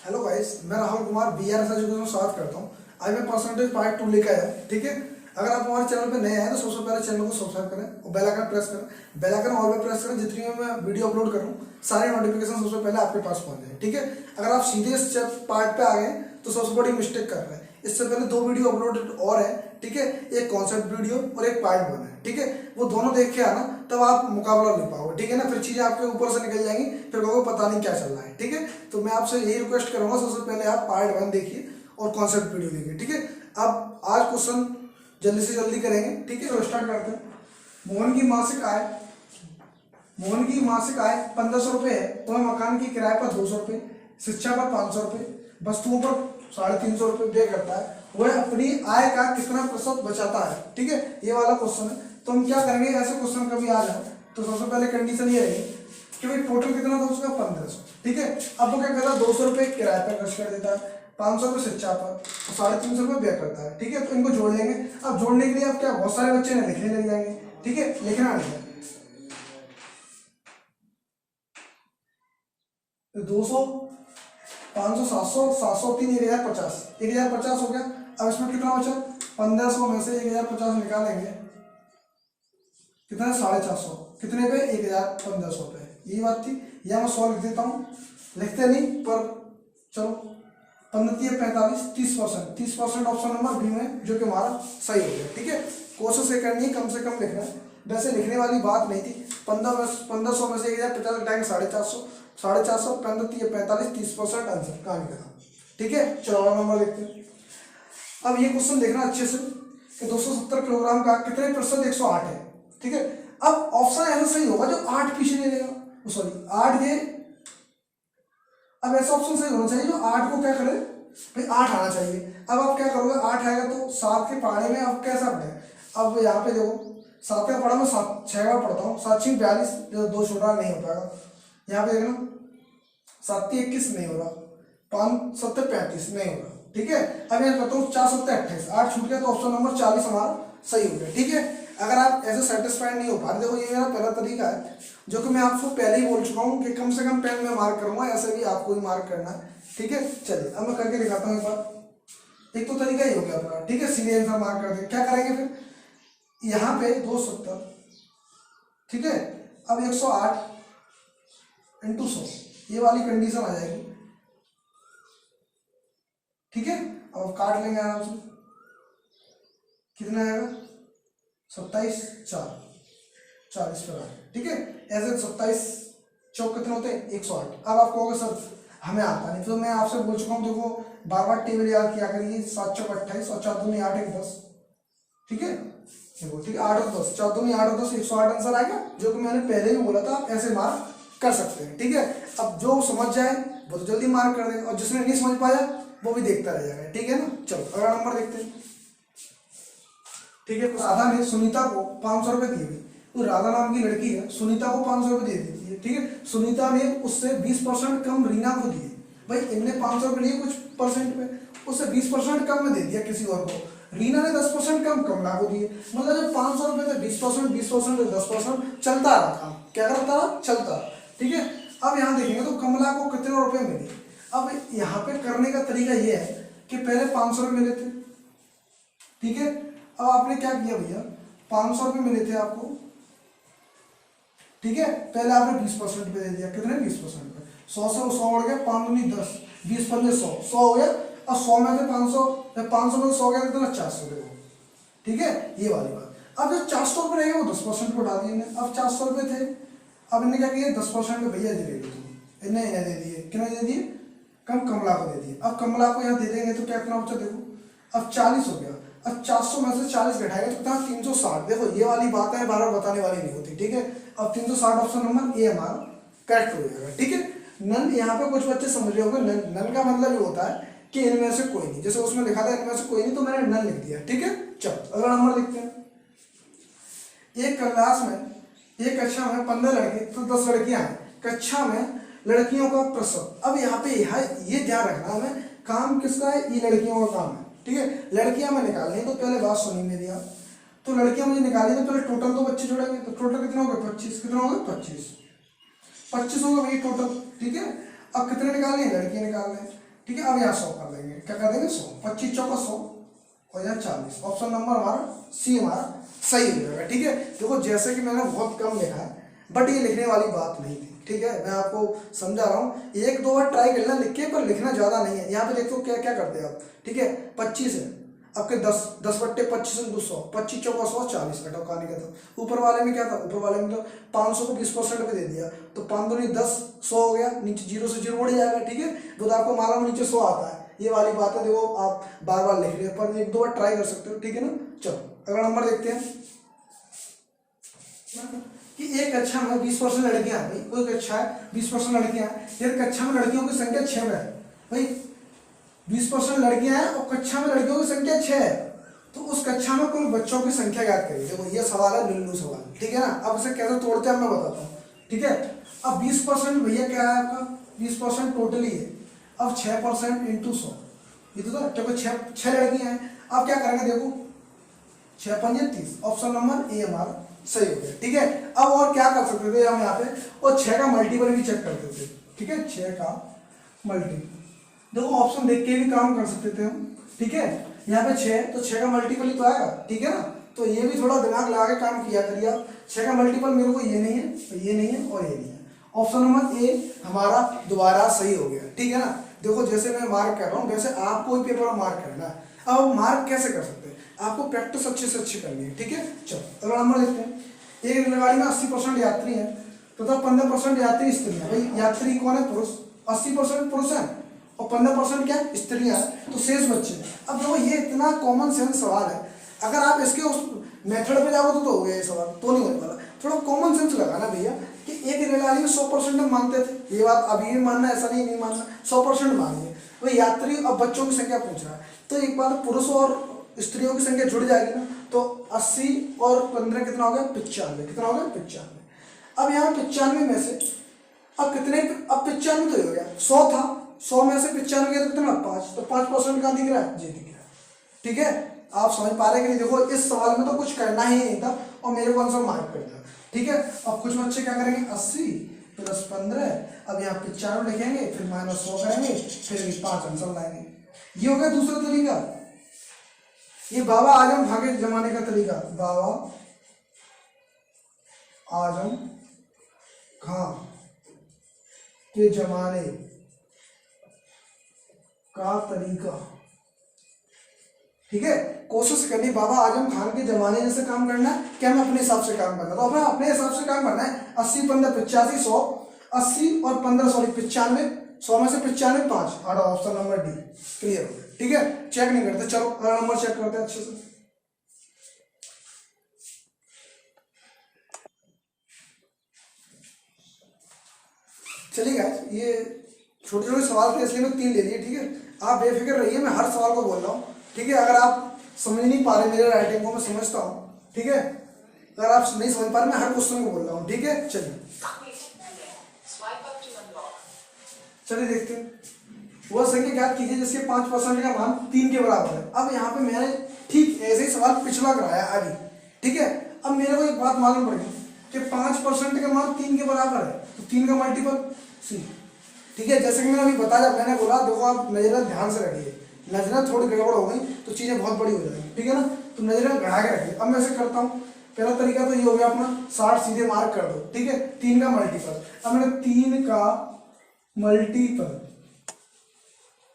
Hello guys, मैं Rahul Kumar BRS education में स्वागत करता हूँ। आज मैं परसेंटेज पार्ट 2 लेकर आया। ठीक है, अगर आप हमारे चैनल पे नए हैं तो सबसे पहले चैनल को सब्सक्राइब करें और बेल आइकन प्रेस करें। बेल आइकन ऑल पे प्रेस करें, जितनी भी मैं वीडियो अपलोड करूँ सारे नोटिफिकेशन सबसे पहले आपके पास पहुंच जाए। ठीक है, अगर आप सीधे इस पार्ट पे आ गए तो सबसे बड़ी मिस्टेक कर रहे हैं। इससे पहले 2 वीडियो अपलोडेड और है। ठीक है, एक कॉन्सेप्ट वीडियो और एक पार्ट 1 है। ठीक है, वो दोनों देख के आना, तब आप मुकाबला ले पाओगे। ठीक है ना, फिर चीजें आपके ऊपर से निकल जाएंगी, फिर कहोगे पता नहीं क्या चल रहा है। ठीक है, तो मैं आपसे यही रिक्वेस्ट करूंगा, सबसे पहले आप पार्ट 1 देखिए और कॉन्सेप्ट वीडियो देखिए। ठीक है, अब आज क्वेश्चन जल्दी से जल्दी करेंगे। ठीक है, तो स्टार्ट करते हैं। मोहन की मासिक आय 1500 रुपए है। वह मकान की किराए पर 200 रुपए, शिक्षा पर 500 रुपए, वस्तुओं पर 350 रुपए व्यय करता है। वह अपनी आय का कितना प्रतिशत बचाता है? ठीक है, ये वाला क्वेश्चन है। तो हम क्या करेंगे, ऐसे क्वेश्चन कभी आ जाए तो सबसे पहले कंडीशन ये रहेगी कि भाई टोटल कितना था उसका 1500। ठीक है, अब वो क्या करता है, 200 रुपए किराए पर खर्च कर देता है, 500 रुपए शिक्षा पर और 350 रुपए व्यय करता है। ठीक है, तो इनको जोड़ लेंगे। अब जोड़ने के लिए आप क्या, बहुत सारे बच्चे ने लिखने लग जाएंगे। ठीक है, लिखना नहीं है। 200, 500, 700, 703, 1050, 1050 हो गया। अब इसमें कितना बचा, 1500 में से 1050 निकालेंगे, कितना है 450। कितने पे, 1500 पे। यही बात थी, या मैं 100 लिख देता हूँ, लिखते नहीं पर चलो। 15 45, 30%, 30% ऑप्शन नंबर बी में, जो कि हमारा सही हो गया। ठीक है, कोशिश ये करनी है कम से कम लिखना है। वैसे लिखने वाली बात नहीं थी। 1500 में से 1050 घटाएंगे 450, 450, 15 45, 30% आंसर कहानी का। ठीक है, चलो नंबर देखते हैं। अब ये क्वेश्चन देखना अच्छे से कि 270 किलोग्राम का कितने प्रतिशत 108 है। ठीक है, अब ऑप्शन ऐसा सही होगा जो 8 पीछे ले लेगा, सॉरी 8 ये। अब ऐसा ऑप्शन सही होना चाहिए जो 8 को क्या करे, भाई 8 आना चाहिए। अब आप क्या करोगे, 8 आएगा तो 7 के पहाड़े में अब कैसा बढ़े। अब यहाँ पे देखो 7 का पढ़ा मैं 6 बार पढ़ता हूँ, 7 6 42, जो 2 छोटा नहीं हो पाएगा। यहाँ पे देखना 7 21 नहीं हो रहा, 5 7 35 नहीं हो रहा। ठीक है, अब यहाँ करता हूँ 4 7 28, 8 छूट गया तो ऑप्शन नंबर 40 हमारा सही हो गया। ठीक है, अगर आप ऐसे सेटिस्फाइड नहीं हो पा रहे, देखो ये मेरा पहला तरीका है जो कि मैं आपको पहले ही बोल चुका हूँ कि कम से कम पेन में मार्क करूंगा, ऐसे भी आपको ही मार्क करना है। ठीक है, चलिए अब मैं करके दिखाता हूँ एक बार। एक तो तरीका ही हो गया अपना। ठीक है, सीधे आंसर मार्क कर देंगे। क्या करेंगे फिर, यहाँ पे 270, ठीक है, अब 108 × 100, ये वाली कंडीशन आ जाएगी। ठीक है, अब काट लेंगे आराम से, कितना आएगा 27 4 40 पर आए। ठीक है, ऐसे 27 चौक कितने होते हैं 108। अब आप कहोगे सर हमें आता नहीं, तो मैं आपसे बोल चुका हूँ, देखो बार बार टेबल याद किया करिए। 7 चौक 28 और 4 दूनी 8 1 10। ठीक है, देखो ठीक है, 8 और 10, 4 दूनी 8 और 10, 108 आंसर आएगा, जो कि मैंने पहले ही बोला था। आप ऐसे मार्क कर सकते हैं। ठीक है, अब जो समझ जाए वो तो जल्दी मार्क कर देगा, और जिसने नहीं समझ पाया वो भी देखता रह जाएगा। ठीक है ना, चलो अगला नंबर देखते हैं। ठीक है, राधा ने सुनीता को 500 रुपए दिए। तो राधा नाम की लड़की है, सुनीता को 500 रुपए दे देती है। ठीक है, सुनीता ने उससे 20% कम रीना को दिए। भाई इनने 500 रुपए लिए कुछ परसेंट पे, उससे 20% कम में दे दिया किसी और को। रीना ने 10% कम कमला को दिए। मतलब जब 500 रुपए थे 20%, 20% 10% चलता रहा काम। क्या करता रहा, चलता रहा। ठीक है, अब यहाँ देखेंगे तो कमला को कितने रुपए मिले। अब यहाँ पे करने का तरीका ये है कि पहले 500 रुपए मिले थे। ठीक है, अब आपने क्या किया भैया, 500 रुपए मिले थे आपको। ठीक है, पहले आपने 20% पे दे दिया, कितने 20% पे, 100 से 100 उड़ गया, 5 दूनी 10, 20 पर 100, 100 हो गया। अब 100 में से 500 में 100 गया कितना 400 देखो। ठीक है, ये वाली बात। अब जो 400 रुपये रहेगा वो 10% पे उठा दिए। अब 400 रुपये थे, अब इन्हें क्या किया 10% पे भैया दे लो, इन्हें दे दिए। कितने दे दिए, कम कमला को दे दिए। अब कमला को यहाँ दे देंगे तो क्या कितना बचा देखो, अब 40 हो गया। अब 400 में से 40 घटाएगा तो कितना 360। देखो ये वाली बात है, बार बार बताने वाली नहीं होती। ठीक है, अब 360 ऑप्शन नंबर ए हमारा करेक्ट हो जाएगा। ठीक है, नन, यहाँ पे कुछ बच्चे समझ रहे होंगे, नन का मतलब ये होता है कि इनमें से कोई नहीं। जैसे उसमें लिखा था इनमें से कोई नहीं, तो मैंने नन लिख दिया। ठीक है, चलो अगला नंबर देखते हैं। एक क्लास में, एक कक्षा में 15 लड़के तो 10 लड़कियां हैं। कक्षा में लड़कियों का प्रतिशत। अब यहाँ पे ये ध्यान रखना हमें, काम किसका है, ये लड़कियों का काम है। ठीक है, लड़कियां में निकालनी है, तो पहले बात सुनी मेरी आप। तो लड़कियां मुझे निकाली तो पहले टोटल तो बच्चे जोड़ेंगे, तो टोटल कितना होगा 25। कितना होगा 25 होगा भाई टोटल। ठीक है, अब कितने निकालने हैं, लड़कियां निकालने हैं। ठीक है। अब यहाँ 100 कर देंगे, क्या कर देंगे 100, 25 चौका 100 और यहाँ 40। ऑप्शन नंबर हमारा सी हमारा सही हो जाएगा। ठीक है, देखो जैसे कि मैंने बहुत कम लिखा है बट ये लिखने वाली बात नहीं थी। ठीक है, मैं आपको समझा रहा हूँ, एक दो बार ट्राई करना लिख के, पर लिखना ज़्यादा नहीं है। यहाँ पे देखो क्या क्या करते हैं आप। ठीक है, 25 है आपके 10 बट्टे 25 में 200, 25 चौका 100, 40 घटाओ कहानी का। तो ऊपर वाले में क्या था, ऊपर वाले में तो 500 को 20% पे दे दिया, तो 5 दूनी 10, 100 हो गया, नीचे 0 से 0 उड़ जाएगा। ठीक है, वो तो आपको मालूम नीचे 100 आता है, ये वाली बात है। देखो आप बार बार लिख रहे हो, पर एक दो बार ट्राई कर सकते हो। ठीक है ना, चलो अगला नंबर देखते हैं कि एक कक्षा में 20% लड़कियां हैं। भाई कोई कक्षा है 20% लड़कियां हैं, यदि कक्षा में लड़कियों की संख्या 6 में है, भाई 20% लड़कियां हैं और कक्षा में लड़कियों की संख्या 6 है, तो उस कक्षा में कुल बच्चों की संख्या याद करिए। देखो ये सवाल है लुल्लू सवाल। ठीक है ना, अब इसे कैसे तोड़ते हैं मैं बताता हूँ। ठीक है, अब 20% भैया क्या है आपका, 20% टोटली है। अब 6% इंटू 100, ये तो देखो 6 लड़कियां हैं। अब क्या करेंगे, देखो 6 पंजे 30, ऑप्शन नंबर ए हमारा सही हो गया। ठीक है, अब और क्या कर सकते थे हम यहाँ पे, और 6 का मल्टीपल भी चेक करते थे। ठीक है, 6 का मल्टीपल, देखो ऑप्शन देख के भी काम कर सकते थे हम। ठीक है, यहाँ पे 6 तो 6 का मल्टीपल ही तो आएगा। ठीक है ना, तो ये भी थोड़ा दिमाग लगा के काम किया करिए आप। 6 का मल्टीपल मेरे को ये नहीं है, तो ये नहीं है और ये नहीं है। ऑप्शन नंबर ए हमारा दोबारा सही हो गया। ठीक है ना, देखो जैसे मैं मार्क कर रहा हूँ वैसे आपको भी पेपर में मार्क करना है। अब मार्क कैसे कर सकते हैं, आपको प्रैक्टिस अच्छे से अच्छी करनी है। ठीक है, चलो अगला नंबर देखते हैं। एक रेलगाड़ी में 80% यात्री हैं तथा 15% यात्री स्त्रियां। भाई यात्री कौन है, पुरुष, 80% पुरुष है और 15% क्या स्त्रियां हैं, तो शेष बच्चे। अब देखो ये इतना कॉमन सेंस सवाल है, अगर आप इसके उस मेथड पे जाओ तो हो गया ये सवाल, तो नहीं होने वाला। थोड़ा कॉमन सेंस लगाना भैया कि एक रेलगाड़ी में 100% हम मानते थे, ये बात अभी भी मानना, ऐसा नहीं मानना, 100% मानिए। वही यात्री और बच्चों की संख्या पूछ रहा है, तो एक बार पुरुष और स्त्रियों की संख्या जुड़ जाएगी ना, तो 80 और 15 कितना हो गया, 95। कितना हो गया, 95। अब यहाँ 95 में से अब कितने, अब 95 तो हो गया, 100 था, 100 में से 95 गया तो कितना, 5, तो 5% कहाँ दिख रहा है, जी दिख रहा है। ठीक है, आप समझ पा रहे हैं कि नहीं। देखो इस सवाल में तो कुछ करना ही नहीं था और मेरे को आंसर मार्क कर दिया। ठीक है, अब कुछ बच्चे क्या करेंगे, 80 + 15, अब यहाँ 95 लिखेंगे, फिर -100 करेंगे, फिर 5 आंसर लाएंगे। ये हो गया दूसरा तरीका, ये बाबा आजम खां के जमाने का तरीका, बाबा आजम खां के जमाने का तरीका। ठीक है, कोशिश करनी बाबा आजम खान के जमाने जैसे काम करना है, क्या मैं अपने हिसाब से काम करना, तो हमें अपने हिसाब से काम करना है। 80 15 85 100, 80 और 15 सॉरी 95, 100 में से 95 5, और ऑप्शन नंबर डी क्लियर हो गया। ठीक है, चेक नहीं करते, चलो अगला नंबर चेक करते हैं अच्छे से। चलिए गाइस, ये छोटे छोटे सवाल थे इसलिए मैं 3 ले लिए। ठीक है, आप बेफिक्र रहिए, मैं हर सवाल को बोल रहा हूँ। ठीक है, अगर आप समझ नहीं पा रहे मेरे राइटिंग को, मैं समझता हूँ। ठीक है, अगर आप नहीं समझ पा रहे मैं हर क्वेश्चन को बोल रहा हूँ। ठीक है, चलिए देखते हैं। वह संख्या ज्ञात कीजिए जिसके 5% का मान 3 के बराबर है। अब यहाँ पे मैंने ठीक ऐसे ही सवाल पिछला कराया अभी। ठीक है, अब मेरे को एक बात मालूम पड़ गई कि 5% का मान 3 के बराबर है, तो 3 का मल्टीपल सी। ठीक है, जैसे कि मैंने अभी बताया, मैंने बोला देखो आप नजरें ध्यान से रखिए, नजरें थोड़ी गड़बड़ हो गई तो चीज़ें बहुत बड़ी हो जाएंगी। ठीक है ना, तो नजरें बढ़ा के रखिए। अब मैं ऐसे करता हूँ, पहला तरीका तो ये हो गया अपना 60 सीधे मार्क कर दो। ठीक है, 3 का मल्टीपल, अब मैंने 3 का मल्टीपल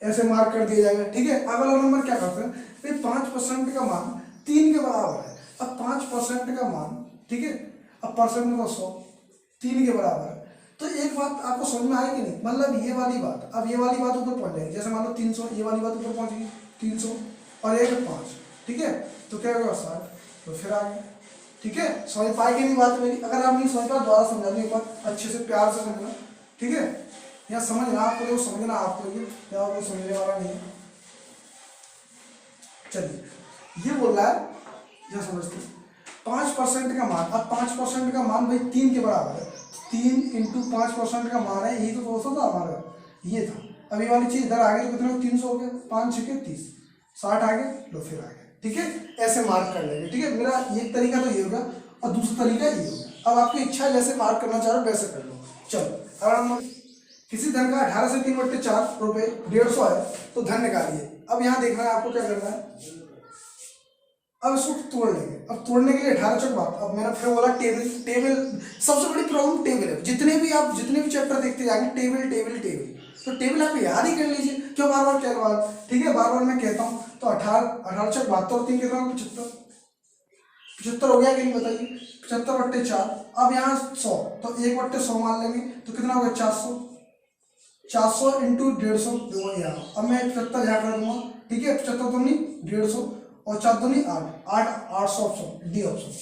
ऐसे मार्क कर दिया जाएगा। ठीक है, अगला नंबर क्या करते हैं, फिर 5% का मान 3 के बराबर है। अब 5% का मान, ठीक है, अब परसेंट में तो 100, 3 के बराबर है। तो एक बात आपको समझ में आएगी नहीं, मतलब ये वाली बात, अब ये वाली बात ऊपर पहुंच जाएगी। जैसे मान लो 300, ये वाली बात ऊपर पहुंच गई 300 और 1 5। ठीक है, तो क्या होगा 60, तो फिर आ गया। ठीक है, समझ पाएगी नहीं बात मेरी, अगर आप नहीं समझ पाए दोबारा समझा दूँ एक बार, अच्छे से प्यार से समझना। ठीक है, यहाँ समझना आपको, समझना आपको, ये या आपको समझने वाला नहीं है। चलिए ये बोल रहा है, यह समझते 5% का मान। अब 5% का मान भाई 3 के बराबर है, 3 × 5% का मान है, यही तो दोस्तों था हमारा, ये था। अब ये वाली चीज इधर आ गई तो कितना 300 हो गया, 5 6 30, 60 आ गए, लो फिर आ गए। ठीक है, ऐसे मार्क कर लेंगे। ठीक है, मेरा एक तरीका तो ये होगा और दूसरा तरीका ये होगा। अब आपकी इच्छा, जैसे मार्क करना चाह रहे हो वैसे कर लो। चलो अगर हम किसी धन का 18 से 3/4 रुपए 150 है तो धन निकालिए। अब यहाँ देखना है आपको क्या करना है, अब इसको तोड़ लेंगे। अब तोड़ने के लिए 18 चक बात, अब मैंने फिर बोला टेबल टेबल, सबसे बड़ी प्रॉब्लम टेबल है। जितने भी चैप्टर देखते जाएंगे टेबल टेबल टेबल, तो टेबल आप याद ही कर लीजिए, क्यों बार बार क्या बार, ठीक है बार बार मैं कहता हूँ। तो 18 चक 72 और 3 कितना, 75, 75 हो गया कि नहीं बताइए, 75/4। अब यहाँ 100, तो 1/100 मान लेंगे तो कितना होगा 400, 400 इंटू 150 यहाँ। अब मैं 75 यहाँ कर दूंगा, ठीक है 75 दूनी 150 और 4 दूनी 800 ऑप्शन डी ऑप्शन,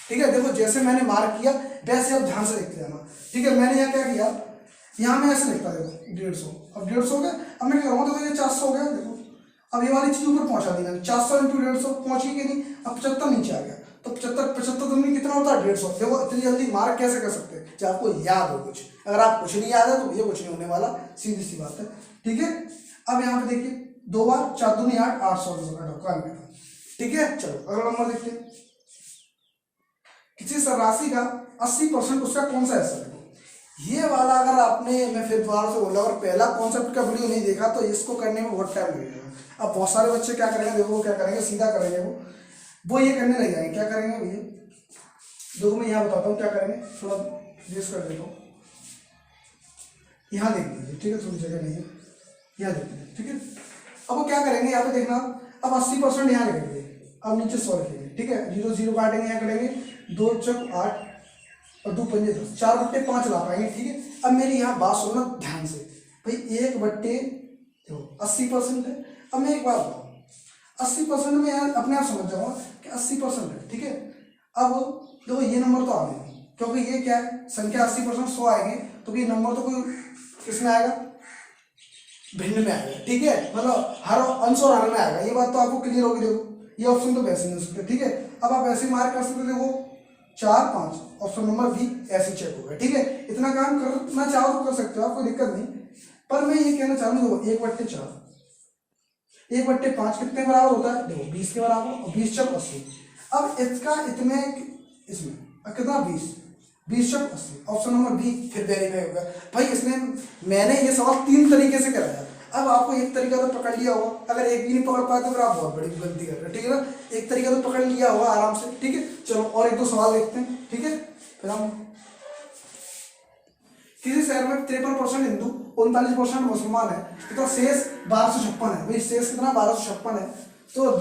ठीक है। देखो जैसे मैंने मार्क किया वैसे आप ध्यान से देखते जाना, ठीक है। मैंने यहाँ क्या किया, यहाँ मैं ऐसे लिखता देखो 150, अब 150 हो गया। अब मैं क्या करूँगा, देखो ये 400 हो गया, देखो अब ये वाली चीज ऊपर पहुंचा दी मैंने, 400 इंटू 150 पहुंची कि नहीं। अब 75 नीचे आ गया, तो 75 दूनी कितना होता है 150। देखो इतनी जल्दी मार्क कैसे कर सकते हैं, जब आपको याद हो कुछ। अगर आप कुछ नहीं याद है तो ये कुछ नहीं होने वाला, सीधी सी बात है, ठीक है। अब यहाँ पे देखिए 2 बार 4 दूनी 8, 800 का, ठीक है। चलो अगला नंबर देखते हैं। किसी राशि का 80% उसका कौन सा हिस्सा है। ये वाला अगर आपने, मैं फिर दोबारा से बोला, और पहला कॉन्सेप्ट का वीडियो नहीं देखा तो इसको करने में बहुत टाइम लगेगा। अब बहुत सारे बच्चे क्या करेंगे, देखो वो क्या करेंगे, सीधा करेंगे वो ये करने लग जाएंगे। क्या करेंगे भैया, देखो मैं यहाँ बताता हूँ क्या करेंगे, थोड़ा गेस कर देता हूँ। यहाँ देख लीजिए, ठीक है, थोड़ी जगह नहीं है, यहाँ देख लीजिए, ठीक है। अब वो क्या करेंगे, यहाँ पे देखना, अब 80% यहाँ लिखेंगे, अब नीचे 100 लिखेंगे, ठीक है। 0 0 काटेंगे, यहाँ करेंगे 2 चौक 8 और 2 पंजे 10, 4/5 ला पाएंगे, ठीक है। अब मेरी यहाँ बात सुनना ध्यान से भाई, 1/80% है। अब मैं एक बात बताऊँ, 80% में यार अपने आप समझ जाऊंगा कि 80% है, ठीक है। अब देखो ये नंबर तो आ गए, क्योंकि ये क्या है, संख्या 80% 100 आएंगे, तो ये नंबर तो कोई किसमें आएगा, भिन्न में आएगा, ठीक है। मतलब हर अंश और हर में आएगा, ये बात तो आपको क्लियर होगी। देखो ये ऑप्शन तो वैसे नहीं हो सकते, ठीक है। अब आप ऐसे मार्क कर सकते, देखो 4 5 ऑप्शन नंबर बी ऐसे चेक होगा, ठीक है। इतना काम करना चाहो तो कर सकते हो, आपको दिक्कत नहीं। पर मैं ये कहना चाहूँ, देखो 1/4 1/5 कितने बराबर होता है, देखो 20 के बराबर, और 20 चौक 80। अब इसका इतने इसमें कितना 20 चौक 80, ऑप्शन नंबर बी फिर वेरीफाई होगा भाई। इसने मैंने ये सवाल 3 तरीके से कराया, अब आपको एक तरीका तो पकड़ लिया होगा, अगर एक भी नहीं पकड़ पाए तो फिर आप बहुत बड़ी गलती कर रहे हो, ठीक है ना। एक तरीका तो पकड़ लिया होगा आराम से, ठीक है। चलो और 1 2 सवाल देखते हैं, ठीक है। फिर हम किसी शहर में 53% हिंदू 39% मुसलमान है, तो शेष 1256 है। भाई शेष कितना 1256 है। तो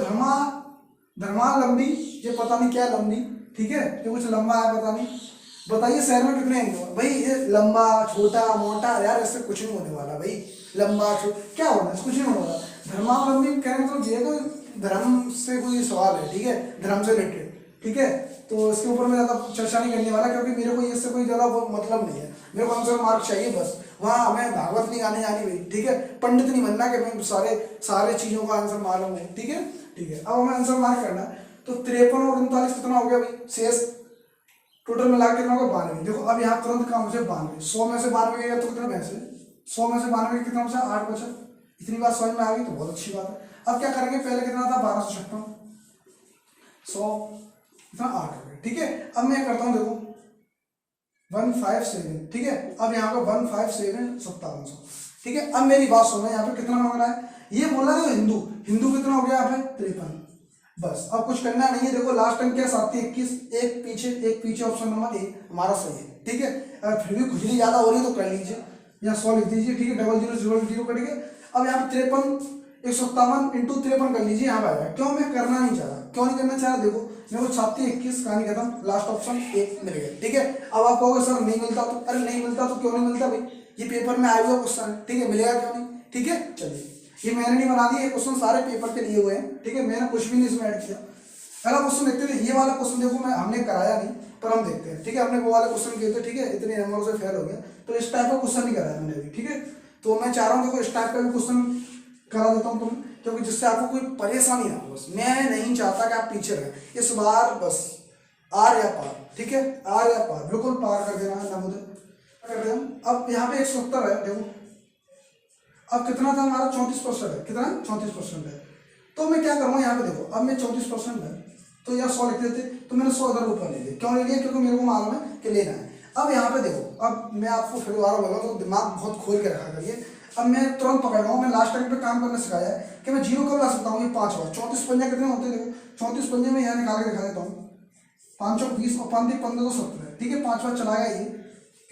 धर्मावलंबी, ये पता नहीं क्या लंबी, ठीक है, ये कुछ लंबा है पता नहीं। बताइए शहर में कितने हिंदू है। भाई ये लंबा छोटा मोटा यार ऐसे कुछ नहीं होने वाला भाई, लंबा छोटा क्या होना है, कुछ नहीं होने वाला। धर्मावलंबी कहने मतलब ये कोई धर्म से कोई सवाल है, ठीक है, धर्म से रिलेटेड, ठीक है। तो इसके ऊपर मैं ज़्यादा चर्चा नहीं करने वाला, क्योंकि मेरे को इससे कोई ज़्यादा मतलब नहीं है। मेरे को आंसर मार्क चाहिए बस, वहाँ हमें भागवत नहीं गाने जानी भाई, ठीक है। पंडित नहीं बनना कि मैं सारे चीज़ों का आंसर मालूम है, ठीक है, ठीक है। अब हमें आंसर मार्क करना है। तो 53 और 39 कितना हो गया भाई, शेष टोटल मिला के कितना होगा 92। देखो अब यहाँ तुरंत काम मुझे 92, 100 में से 92 गया तो कितना पैसे, 100 में से 92 कितना बचा, 8 बचा। इतनी बात समझ में आ गई तो बहुत अच्छी बात है। अब क्या करेंगे, पहले कितना था 1256, 100 इतना 8 हो गया, ठीक है। अब मैं करता हूँ, देखो 157, ठीक है। अब यहाँ पे 157 5700, ठीक है। अब मेरी बात सुनो, यहाँ पे कितना मांग रहा है, ये बोला देखो हिंदू कितना हो गया यहाँ पे 53। बस अब कुछ करना नहीं है। देखो लास्ट टाइम क्या 7 21, एक पीछे ऑप्शन नंबर ए हमारा सही है, ठीक है। अगर फिर भी खुजली ज्यादा हो रही है तो कर लीजिए, यहाँ 100 लिख दीजिए, ठीक है। 0000 कट गए। अब यहाँ पे 53 157 इंटू 53 कर लीजिए, यहाँ पे आएगा। क्यों मैं करना नहीं चाह रहा, क्यों नहीं करना चाह रहा, देखो मेरे को 7 21 कहानी खत्म, लास्ट ऑप्शन एक मिल गया, ठीक है। अब आप कहोगे सर नहीं मिलता, तो अरे नहीं मिलता तो क्यों नहीं मिलता भाई, ये पेपर में आया हुआ क्वेश्चन है, ठीक है, मिलेगा क्यों नहीं, ठीक है। चलिए ये मैंने नहीं बना दिया, ये क्वेश्चन सारे पेपर के लिए हुए हैं, ठीक है, मैंने कुछ भी नहीं इसमें ऐड किया। पहला क्वेश्चन देखते थे, ये वाला क्वेश्चन देखो मैं हमने कराया नहीं, पर हम देखते हैं, ठीक है। हमने वो वाले क्वेश्चन किए थे, ठीक है, इतने नंबरों से फेल हो गया, तो इस टाइप का क्वेश्चन नहीं कराया मैंने अभी, ठीक है। तो मैं चाह रहा हूँ देखो इस टाइप का भी क्वेश्चन करा देता हूँ तुम, क्योंकि जिससे आपको कोई परेशानी ना हो। बस मैं नहीं चाहता कि आप पीछे रहे इस बार, बस आर या पार, ठीक है, आर या पार बिल्कुल पार कर देना है नमोदय कर देना। अब यहाँ पे 170 है, देखो अब कितना था हमारा 34% है, कितना 34% है। तो मैं क्या करूँगा यहाँ पे देखो, अब मैं 34% है तो यार 100 लिख देते, तो मैंने 100 इधर ऊपर ले लिया। क्यों ले लिया, क्योंकि मेरे को मालूम है कि लेना है। अब यहाँ पे देखो, अब मैं आपको फिर दोबारा बोला तो दिमाग बहुत खोल के रखा करिए। अब मैं तुरंत पकड़ रहा हूँ, मैं लास्ट टाइम पे काम करना सिखाया है कि मैं जीरो कब ला सकता हूँ। ये 5 बार 34 पंजे कितने होते हैं देखो, 34 पंजे में यहाँ निकाल के दिखा देता हूँ। 5 चौक 20 और 5 15 तो 17, ठीक है। 5 बार चला गया, ये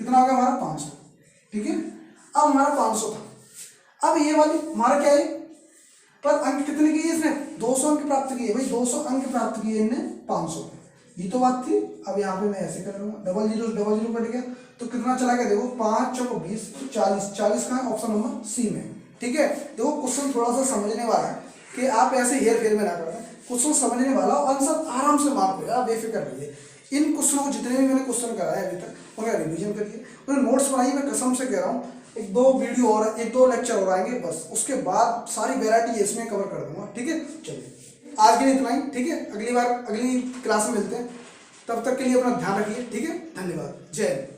कितना हो गया हमारा 500, ठीक है। अब हमारा 500 था। अब ये वाली हमारा क्या है, पर अंक कितने किए इसने, 200 अंक प्राप्त किए भाई, 200 अंक प्राप्त किए इनने 500, ये तो बात थी। अब यहाँ पे मैं ऐसे कर लूंगा, डबल जीरो कट गया तो कितना चला गया देखो, 5 चौक 20 तो 40, 40 का ऑप्शन नंबर सी में, ठीक है। देखो क्वेश्चन थोड़ा सा समझने वाला है कि आप ऐसे हेर फेर में ना करें, क्वेश्चन समझने वाला और आंसर आराम से मार्क होगा, आप बेफिक्र रहिए। इन क्वेश्चनों को जितने भी मैंने क्वेश्चन कराया अभी तक उनका रिवीजन करिए, उन्हें नोट्स बनाइए। मैं कसम से कह रहा हूँ, एक दो वीडियो और, एक दो लेक्चर और आएंगे बस, उसके बाद सारी वेराइटी इसमें कवर कर दूंगा, ठीक है। चलिए आज के लिए इतना ही, ठीक है। अगली बार अगली क्लास में मिलते हैं, तब तक के लिए अपना ध्यान रखिए, ठीक है। धन्यवाद, जय हिंद।